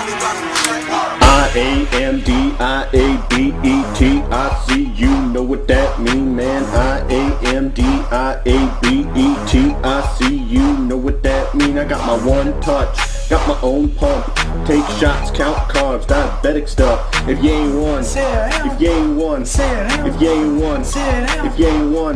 I-A-M-D-I-A-B-E-T-I-C, you know what that mean, man. I-A-M-D-I-A-B-E-T-I-C, you know what that mean. I got my one touch, got my own pump, take shots, count carbs, diabetic stuff. If you ain't one, if you ain't one, if you ain't one, if you ain't one,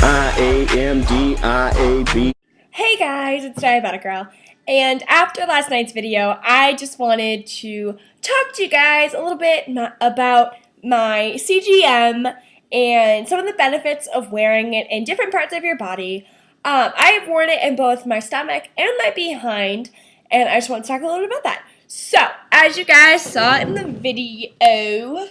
I-A-M-D-I-A-B. Hey guys, it's Diabetic Girl, and after last night's video, I just wanted to talk to you guys a little bit about my CGM and some of the benefits of wearing it in different parts of your body. I have worn it in both my stomach and my behind, and I just want to talk a little bit about that. So, as you guys saw in the video,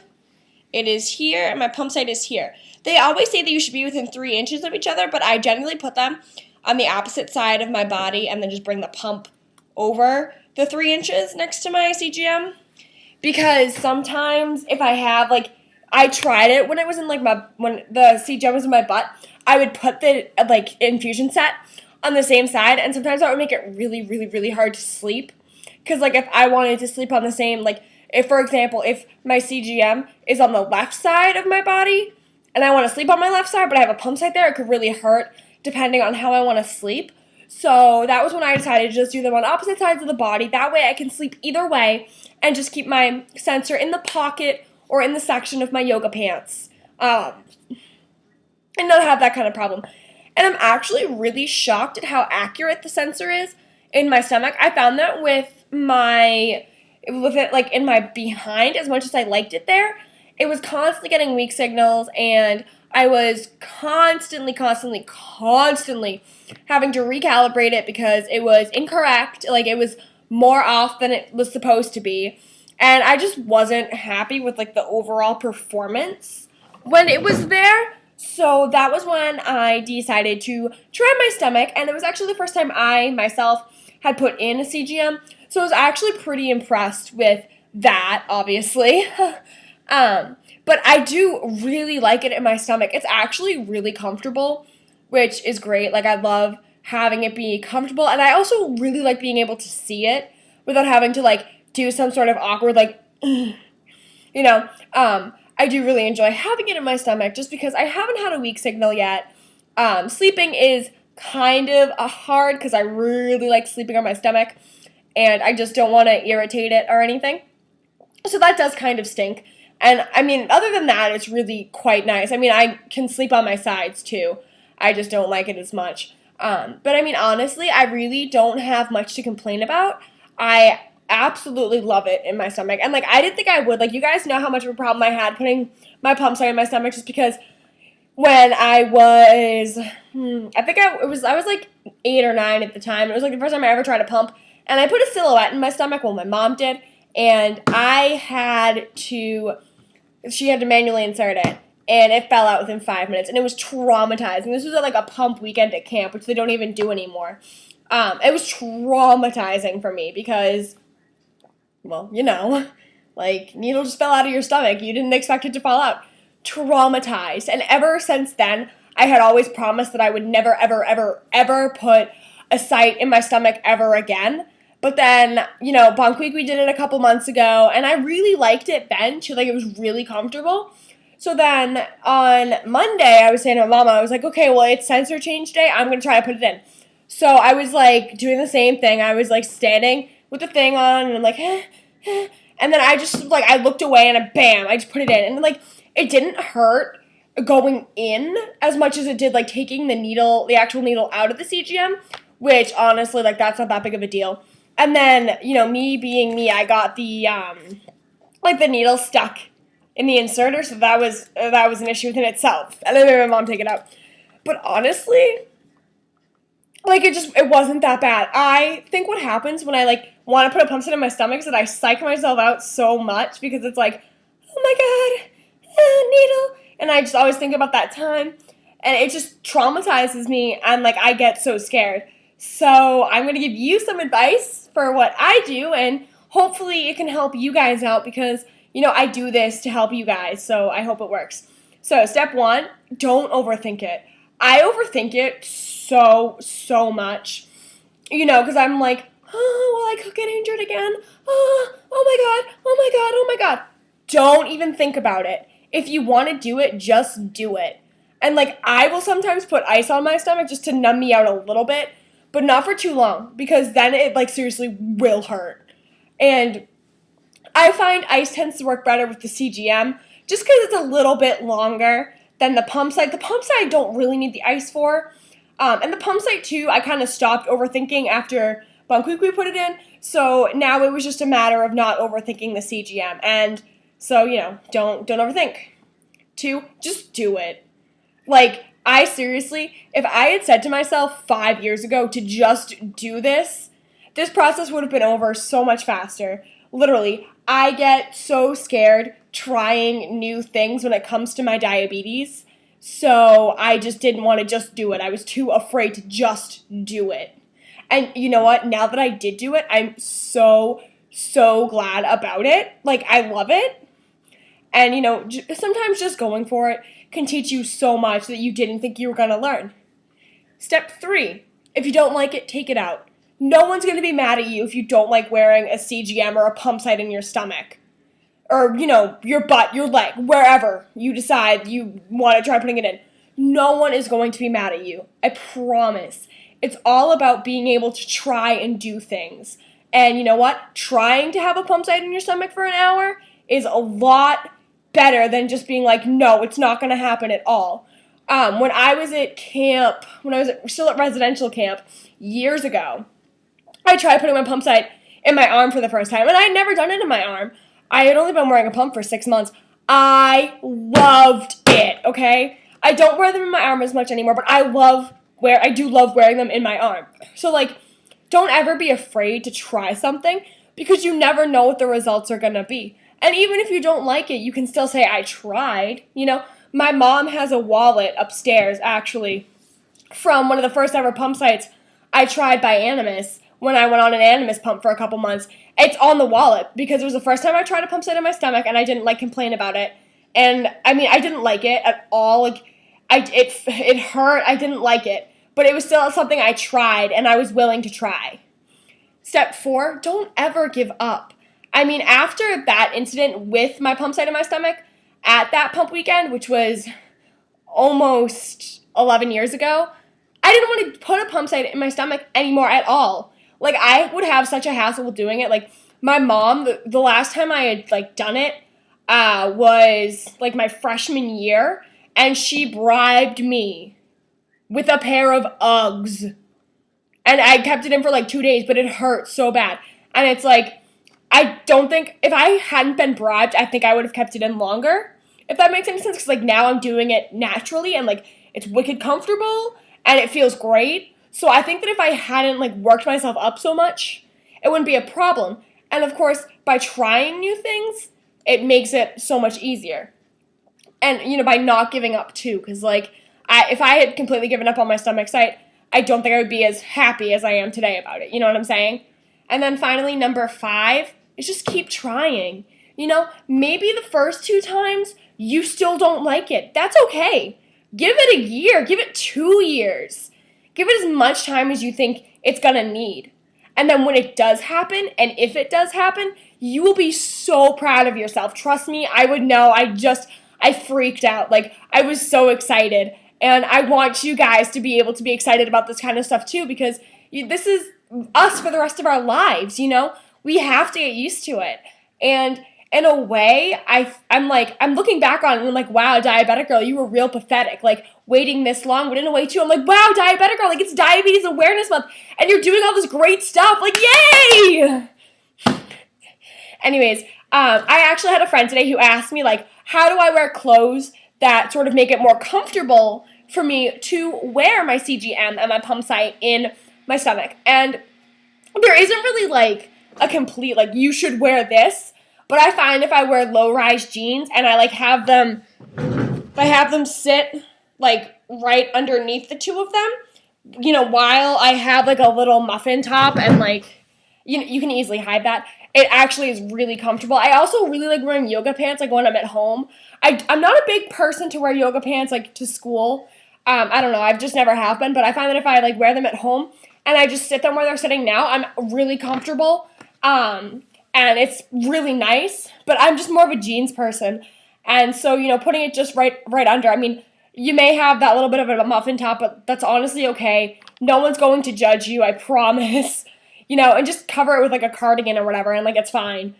it is here, and my pump site is here. They always say that you should be within 3 inches of each other, but I generally put them on the opposite side of my body and then just bring the pump over the 3 inches next to my CGM. Because sometimes if I have, I tried it when it was in, when the CGM was in my butt, I would put the, infusion set on the same side, and sometimes that would make it really, really, really hard to sleep. Because, if I wanted to sleep on the same, if, for example, if my CGM is on the left side of my body, and I want to sleep on my left side, but I have a pump site there, it could really hurt depending on how I want to sleep. So that was when I decided to just do them on opposite sides of the body. That way I can sleep either way and just keep my sensor in the pocket or in the section of my yoga pants. And not have that kind of problem. And I'm actually really shocked at how accurate the sensor is in my stomach. I found that with in my behind, as much as I liked it there, it was constantly getting weak signals, and I was constantly having to recalibrate it because it was incorrect. It was more off than it was supposed to be. And I just wasn't happy with, the overall performance when it was there. So that was when I decided to try my stomach. And it was actually the first time I, myself, had put in a CGM. So I was actually pretty impressed with that, obviously. But I do really like it in my stomach. It's actually really comfortable, which is great. I love having it be comfortable. And I also really like being able to see it without having to, do some sort of awkward, I do really enjoy having it in my stomach just because I haven't had a weak signal yet. Sleeping is kind of hard because I really like sleeping on my stomach, and I just don't want to irritate it or anything. So that does kind of stink. And, other than that, it's really quite nice. I can sleep on my sides, too. I just don't like it as much. But, honestly, I really don't have much to complain about. I absolutely love it in my stomach. And, I didn't think I would. You guys know how much of a problem I had putting my pump site in my stomach just because when I was, I was 8 or 9 at the time. It was, the first time I ever tried a pump. And I put a silhouette in my stomach. Well, my mom did. And she had to manually insert it, and it fell out within 5 minutes, and it was traumatizing. This was at a pump weekend at camp, which they don't even do anymore. It was traumatizing for me because, well, needle just fell out of your stomach. You didn't expect it to fall out. Traumatized. And ever since then, I had always promised that I would never, ever, ever, ever put a site in my stomach ever again. But then, Bunk Week, we did it a couple months ago, and I really liked it then, too. It was really comfortable. So then, on Monday, I was saying to my mama, I was like, okay, well, it's sensor change day. I'm going to try to put it in. So I was, doing the same thing. I was, standing with the thing on, and I'm like, and then I just, I looked away, and bam, I just put it in. And, it didn't hurt going in as much as it did, taking the actual needle out of the CGM, which, honestly, that's not that big of a deal. And then, me being me, I got the, the needle stuck in the inserter, so that was an issue within itself. And then made my mom take it out. But honestly, it wasn't that bad. I think what happens when I, want to put a pump set in my stomach is that I psych myself out so much because it's oh my god, needle. And I just always think about that time, and it just traumatizes me, and, I get so scared. So I'm going to give you some advice for what I do, and hopefully it can help you guys out because, I do this to help you guys, so I hope it works. So step 1, don't overthink it. I overthink it so much, because I'm Oh, will I get injured again? Oh my god, oh my god, oh my god. Don't even think about it. If you want to do it, just do it. And like, I will sometimes put ice on my stomach just to numb me out a little bit, but not for too long, because then it like seriously will hurt. And I find ice tends to work better with the CGM just because it's a little bit longer than the pump site. The pump site I don't really need the ice for. And the pump site too, I kind of stopped overthinking after Bunkwee put it in. So now it was just a matter of not overthinking the CGM. And so, don't overthink. 2, just do it. Like, I seriously, if I had said to myself 5 years ago to just do this process would have been over so much faster. Literally, I get so scared trying new things when it comes to my diabetes. So I just didn't want to just do it. I was too afraid to just do it. And you know what? Now that I did do it, I'm so glad about it. Like, I love it. And, sometimes just going for it can teach you so much that you didn't think you were going to learn. Step 3, if you don't like it, take it out. No one's going to be mad at you if you don't like wearing a CGM or a pump site in your stomach. Or, your butt, your leg, wherever you decide you want to try putting it in. No one is going to be mad at you. I promise. It's all about being able to try and do things. And you know what? Trying to have a pump site in your stomach for an hour is a lot better than just being like, no, it's not going to happen at all. When I was at camp, still at residential camp years ago, I tried putting my pump site in my arm for the first time, and I had never done it in my arm. I had only been wearing a pump for 6 months. I loved it, okay? I don't wear them in my arm as much anymore, but I do love wearing them in my arm. So, like, don't ever be afraid to try something because you never know what the results are going to be. And even if you don't like it, you can still say, I tried. My mom has a wallet upstairs, actually, from one of the first ever pump sites I tried by Animus when I went on an Animus pump for a couple months. It's on the wallet because it was the first time I tried a pump site in my stomach and I didn't complain about it. And I mean, I didn't like it at all. Like, it hurt. I didn't like it, but it was still something I tried and I was willing to try. Step 4, don't ever give up. I mean, after that incident with my pump site in my stomach at that pump weekend, which was almost 11 years ago, I didn't want to put a pump site in my stomach anymore at all. Like, I would have such a hassle with doing it. Like, my mom, the last time I had, done it was, my freshman year, and she bribed me with a pair of Uggs. And I kept it in for, 2 days, but it hurt so bad. And it's I don't think, if I hadn't been bribed, I think I would have kept it in longer, if that makes any sense, because, now I'm doing it naturally, and, it's wicked comfortable, and it feels great. So I think that if I hadn't, worked myself up so much, it wouldn't be a problem. And, of course, by trying new things, it makes it so much easier. And, by not giving up, too, because, if I had completely given up on my stomach site, I don't think I would be as happy as I am today about it. You know what I'm saying? And then finally, number 5 is just keep trying. Maybe the first 2 times you still don't like it. That's okay. Give it a year. Give it 2 years. Give it as much time as you think it's going to need. And then when it does happen, and if it does happen, you will be so proud of yourself. Trust me, I would know. I freaked out. I was so excited. And I want you guys to be able to be excited about this kind of stuff too, because this is us for the rest of our lives, We have to get used to it. And in a way, I'm looking back on it and I'm like, wow, diabetic girl, you were real pathetic. Waiting this long, but in a way too, I'm like, wow, diabetic girl, it's Diabetes Awareness Month, and you're doing all this great stuff. Yay! Anyways, I actually had a friend today who asked me, how do I wear clothes that sort of make it more comfortable for me to wear my CGM and my pump site in my stomach. And there isn't really a complete you should wear this, but I find if I wear low-rise jeans and I have them sit right underneath the two of them, while I have a little muffin top and you can easily hide that. It actually is really comfortable. I also really like wearing yoga pants when I'm at home. I'm not a big person to wear yoga pants to school. I don't know, I've just never have been, but I find that if I like wear them at home and I just sit them where they're sitting now, I'm really comfortable. And it's really nice, but I'm just more of a jeans person. And so, you know, putting it just right under, I mean, you may have that little bit of a muffin top, but that's honestly okay. No one's going to judge you, I promise. You know, and just cover it with like a cardigan or whatever, and like it's fine.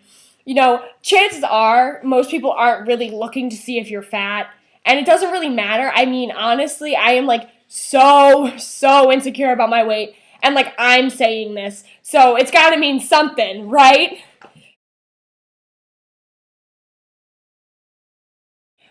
You know, chances are most people aren't really looking to see if you're fat, and it doesn't really matter. I mean, honestly, I am like so insecure about my weight, and like I'm saying this, so it's gotta mean something, right?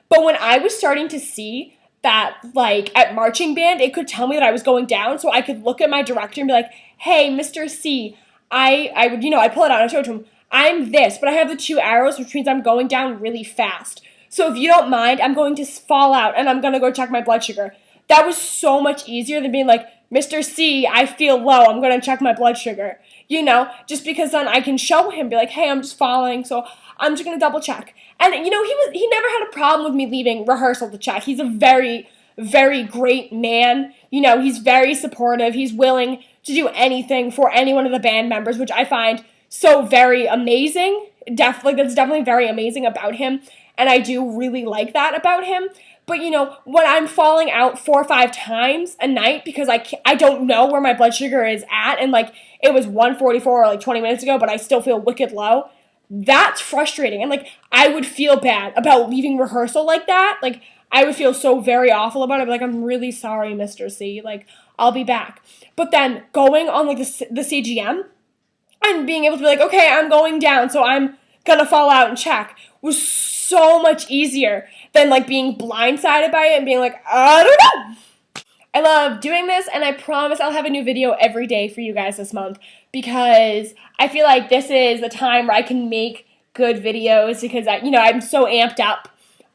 But when I was starting to see that, like, at marching band, it could tell me that I was going down, so I could look at my director and be like, hey, Mr. C, I would, you know, I pull it out and I show it to him, I'm this, but I have the 2 arrows, which means I'm going down really fast. So if you don't mind, I'm going to fall out and I'm going to go check my blood sugar. That was so much easier than being like, Mr. C, I feel low, I'm going to check my blood sugar. You know, just because then I can show him, be like, hey, I'm just falling, so I'm just going to double check. And, you know, he never had a problem with me leaving rehearsal to check. He's a very great man. You know, he's very supportive. He's willing to do anything for any one of the band members, which I find so very amazing. That's definitely very amazing about him. And I do really like that about him. But, you know, when I'm falling out 4 or 5 times a night because I don't know where my blood sugar is at, and, like, it was 144 like 20 minutes ago, but I still feel wicked low, that's frustrating. And, like, I would feel bad about leaving rehearsal like that. Like, I would feel so very awful about it. I'd be like, I'm really sorry, Mr. C. Like, I'll be back. But then going on, like, the CGM and being able to be like, okay, I'm going down, so I'm gonna fall out and check, was so much easier than, like, being blindsided by it and being like, I don't know. I love doing this, and I promise I'll have a new video every day for you guys this month, because I feel like this is the time where I can make good videos, because I'm so amped up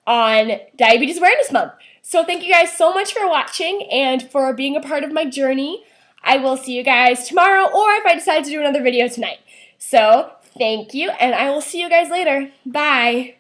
on Diabetes Awareness Month. So thank you guys so much for watching and for being a part of my journey. I will see you guys tomorrow, or if I decide to do another video tonight. So thank you, and I will see you guys later. Bye.